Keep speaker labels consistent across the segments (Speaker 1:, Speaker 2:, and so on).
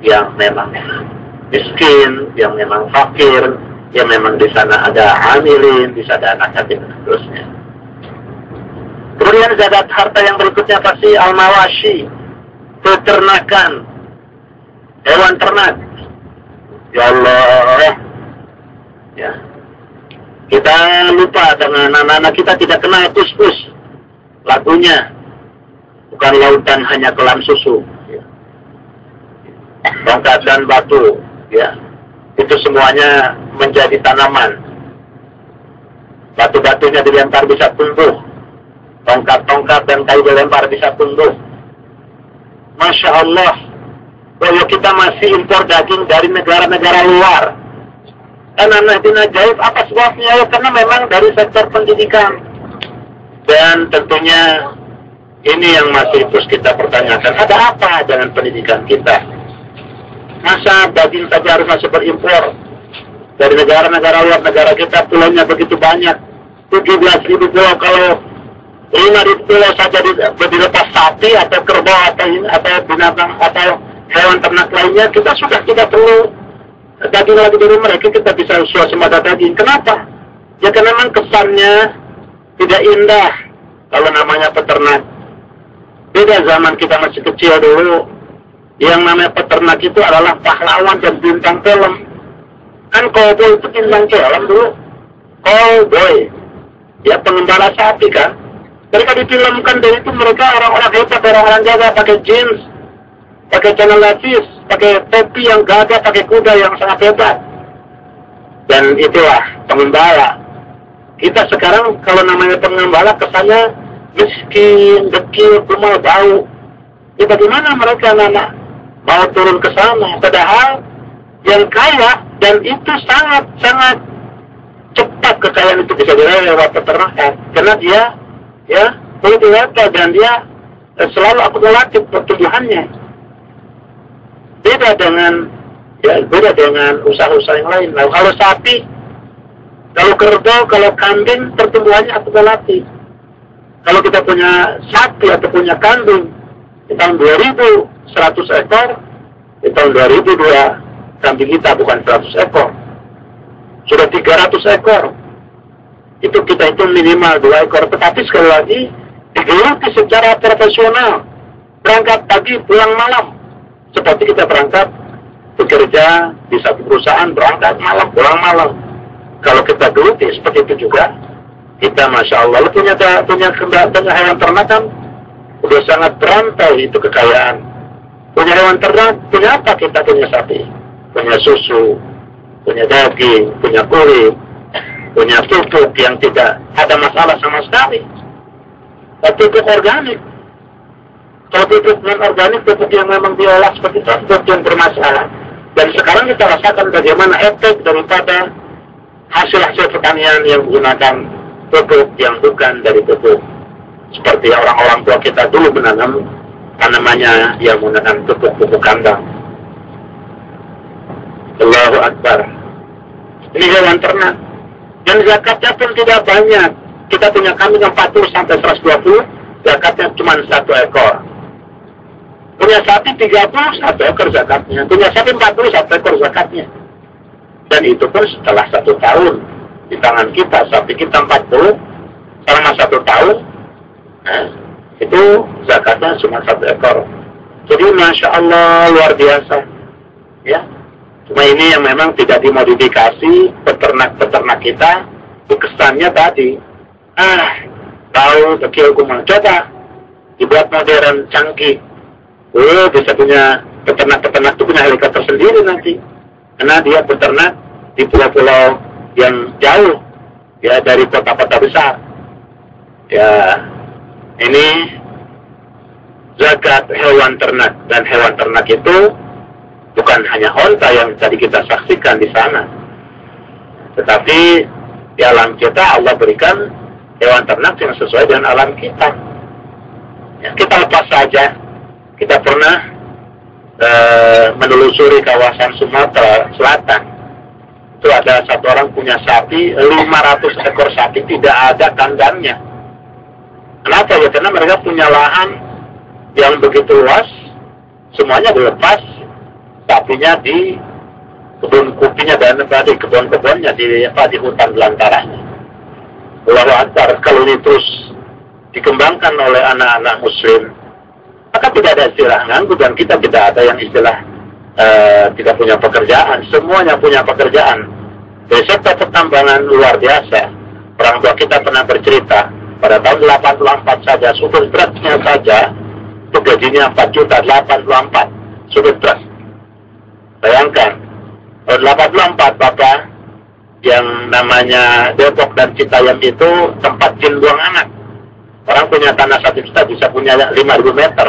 Speaker 1: yang memang miskin, yang memang fakir, yang memang di sana ada amilin, di sana anak yatim dan seterusnya. Kemudian zakat harta yang berikutnya pasti al-mawashi, peternakan, hewan ternak. Ya Allah, ya. Kita lupa dengan anak-anak kita tidak kenal kus-kus lagunya, bukan lautan hanya kelam susu, ya. Tongkat dan batu, ya, itu semuanya menjadi tanaman. Batu-batunya dilempar bisa tumbuh, tongkat-tongkat dan kayu dilempar bisa tumbuh. Masya Allah, bahwa kita masih impor daging dari negara-negara luar. Anak bin ajaib, apa sebabnya? Ya, karena memang dari sektor pendidikan. Dan tentunya ini yang masih terus kita pertanyakan, ada apa dengan pendidikan kita? Masa daging saja harus masih berimpor dari negara-negara luar? Negara kita pulaunya begitu banyak, 17.000 pulau. Kalau 5.000 pulau saja dilepas sapi atau kerbau atau binatang atau hewan ternak lainnya, kita sudah tidak perlu daging lagi dari mereka, kita bisa swasembada daging. Kenapa? Ya karena memang kesannya tidak indah kalau namanya peternak. Beda zaman kita masih kecil dulu, yang namanya peternak itu adalah pahlawan dan bintang film. Kan cowboy itu bintang film dulu, cowboy, ya pengembala sapi kan. Mereka difilmkan dari itu, mereka orang-orang hebat, orang-orang jaga pakai jeans, pakai celana lapis, pakai topi yang gagah, pakai kuda yang sangat hebat. Dan itulah pengembala. Kita sekarang kalau namanya pengembala kesannya miskin, dekil, kumal, bau. Ya bagaimana mereka anak mau turun ke sana? Padahal yang kaya, dan itu sangat cepat kekayaan itu bisa diraih lewat peternakan. Karena dia, ya, berwirata dan dia selalu akumulatif pertumbuhannya. Beda dengan usaha-usaha yang lain. Nah, kalau sapi, kalau kerbau, kalau kambing, pertumbuhannya akumulatif. Kalau kita punya sapi atau punya kambing di tahun 2100 ekor, di tahun 2002 kambing kita bukan 100 ekor, sudah 300 ekor. Itu kita itu minimal 2 ekor. Tetapi sekali lagi digeluti secara profesional, berangkat pagi pulang malam, seperti kita berangkat bekerja di satu perusahaan, berangkat malam pulang malam. Kalau kita geluti seperti itu juga, kita Masya Allah punya hewan ternak kan udah sangat berantai itu kekayaan. Punya hewan ternak, punya apa? Kita punya sapi, punya susu, punya daging, punya kulit, punya pupuk yang tidak ada masalah sama sekali. Pupuk organik. Kalau pupuk non-organik, pupuk yang memang diolah seperti itu, pupuk yang bermasalah. Dan sekarang kita rasakan bagaimana efek daripada hasil-hasil pertanian yang menggunakan pupuk yang bukan dari pupuk. Seperti orang-orang tua kita dulu menanam tanamannya yang menggunakan pupuk kandang. Allahu Akbar. Ini hewan ternak. Dan zakatnya pun tidak banyak. Kita punya kambing 40 sampai 120, zakatnya cuma 1 ekor. Punya sapi 30, 1 ekor zakatnya. Punya sapi 40, 1 ekor zakatnya. Dan itu pun setelah 1 tahun di tangan kita. Sapi kita 40 selama 1 tahun, nah, itu zakatnya cuma 1 ekor. Jadi Masya Allah luar biasa, ya. Cuma ini yang memang tidak dimodifikasi peternak-peternak kita. Kesannya tadi, tahu kecil kumal, coba dibuat modern canggih. Bisa punya peternak-peternak itu punya helikopter sendiri nanti, karena dia peternak di pulau-pulau yang jauh, ya, dari kota-kota besar. Ya, ini zakat hewan ternak. Dan hewan ternak itu bukan hanya onta yang tadi kita saksikan di sana, tetapi di alam kita Allah berikan hewan ternak yang sesuai dengan alam kita. Ya, kita lepas saja. Kita pernah menelusuri kawasan Sumatera Selatan. Itu ada satu orang punya sapi, 500 ekor sapi, tidak ada kandangnya. Kenapa ya? Karena mereka punya lahan yang begitu luas, semuanya dilepas sapinya di kebun kopinya dan di kebun-kebunnya di hutan belantaranya. Allahu Akbar. Kalau ini terus dikembangkan oleh anak-anak muslim, maka tidak ada istilah nganggur, dan kita tidak ada yang istilah tidak punya pekerjaan. Semuanya punya pekerjaan. Dari sektor pertambangan luar biasa. Orang tua kita pernah bercerita, pada tahun 84 saja, supir truknya saja, itu gajinya 4.084 supir truk. Bayangkan, tahun 84 Bapak, yang namanya Depok dan Citayam itu tempat jin buang anak. Orang punya tanah 1 juta bisa punya 5.000 meter.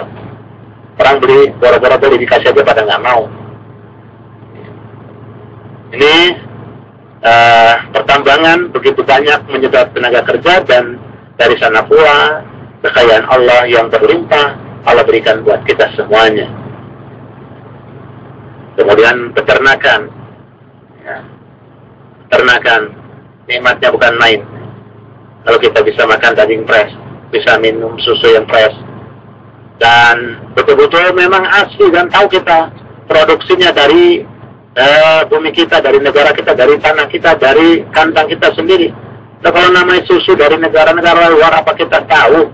Speaker 1: Orang beli, boro-boro beli, dikasih aja pada nggak mau. Ini pertambangan begitu banyak menyedot tenaga kerja, dan dari sana pula kekayaan Allah yang berlimpah Allah berikan buat kita semuanya. Kemudian peternakan, ya. Peternakan nikmatnya bukan main. Kalau kita bisa makan daging fresh, bisa minum susu yang fresh, dan betul-betul memang asli, dan tahu kita produksinya dari bumi kita, dari negara kita, dari tanah kita, dari kandang kita sendiri. Nah, kalau namanya susu dari negara-negara luar, apa kita tahu?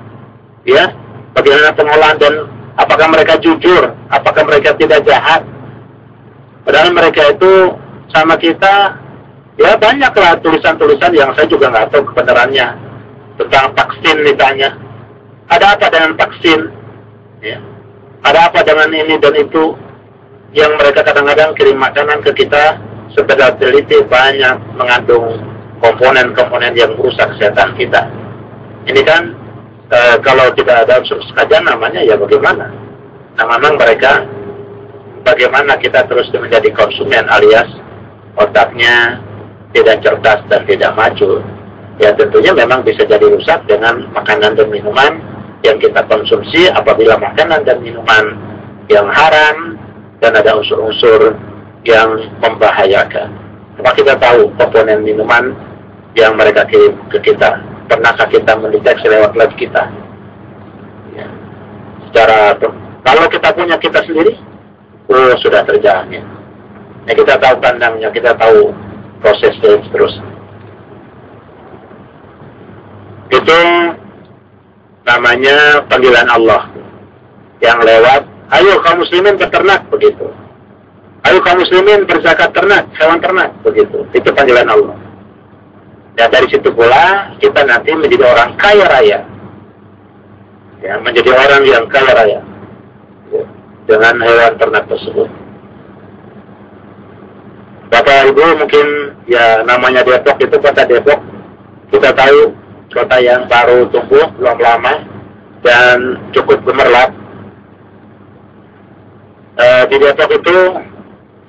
Speaker 1: Ya, bagaimana pengolahan, dan apakah mereka jujur? Apakah mereka tidak jahat? Padahal mereka itu sama kita, ya banyaklah tulisan-tulisan yang saya juga nggak tahu kebenarannya tentang vaksin misalnya. Ada apa dengan vaksin? Ya. Ada apa dengan ini dan itu? Yang mereka kadang-kadang kirim makanan ke kita, sekedar teliti banyak mengandung komponen-komponen yang merusak kesehatan kita. Ini kan kalau tidak ada unsur kajian namanya ya bagaimana? Nah, memang mereka, bagaimana kita terus menjadi konsumen alias otaknya tidak cerdas dan tidak maju, ya tentunya memang bisa jadi rusak dengan makanan dan minuman yang kita konsumsi. Apabila makanan dan minuman yang haram dan ada unsur-unsur yang membahayakan. Maka kita tahu komponen minuman yang mereka kirim ke kita. Pernahkah kita mendeteksi lewat lab kita? Ya. Kalau kita punya kita sendiri, sudah terjamin. Ya, kita tahu kandangnya, kita tahu prosesnya terus. Itu namanya panggilan Allah yang lewat, ayo kaum muslimin berternak, begitu. Ayo kaum muslimin berzakat ternak, hewan ternak, begitu. Itu panggilan Allah. Ya, dari situ pula kita nanti menjadi orang kaya raya. Ya, menjadi orang yang kaya raya. Ya, dengan hewan ternak tersebut. Bapak Ibu mungkin ya namanya Depok itu kota Depok. Kita tahu kota yang baru tumbuh belum lama dan cukup gemerlap. Di Depok itu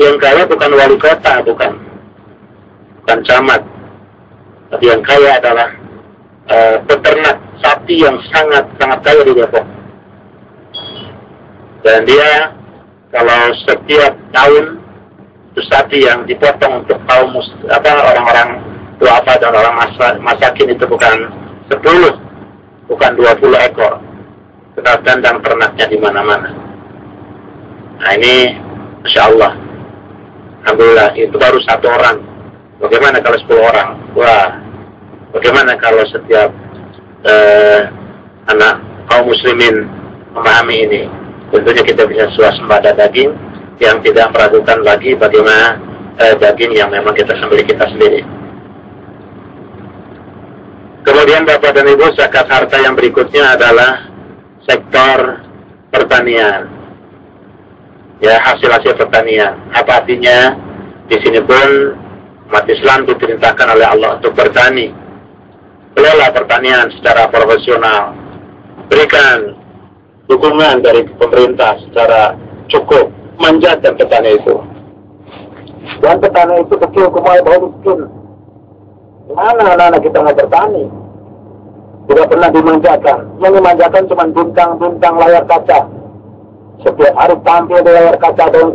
Speaker 1: yang kaya bukan wali kota, bukan camat. Tapi yang kaya adalah peternak sapi yang sangat kaya di Depok. Dan dia kalau setiap tahun itu sapi yang dipotong untuk kaum orang-orang duafa dan orang masakin itu bukan 10, bukan 20 ekor. Kita dandang ternaknya di mana-mana. Nah ini, Masya Allah, alhamdulillah itu baru 1 orang. Bagaimana kalau 10 orang? Wah, bagaimana kalau setiap anak kaum muslimin memahami ini? Tentunya kita bisa swasembada daging yang tidak meragukan lagi bagaimana daging yang memang kita sembelih kita sendiri. Kemudian Bapak dan Ibu, zakat harta yang berikutnya adalah sektor pertanian. Ya, hasil-hasil pertanian. Apa artinya? Di sini pun umat Islam diperintahkan oleh Allah untuk bertani. Kelola pertanian secara profesional. Berikan dukungan dari pemerintah secara cukup. Manjakan petani itu. Dan petani itu kecil, kumai bau miskin. Mana anak-anak kita mau bertani? Tidak pernah dimanjakan. Yang dimanjakan cuma bintang-bintang layar kaca. Setiap hari tampil di layar kaca daun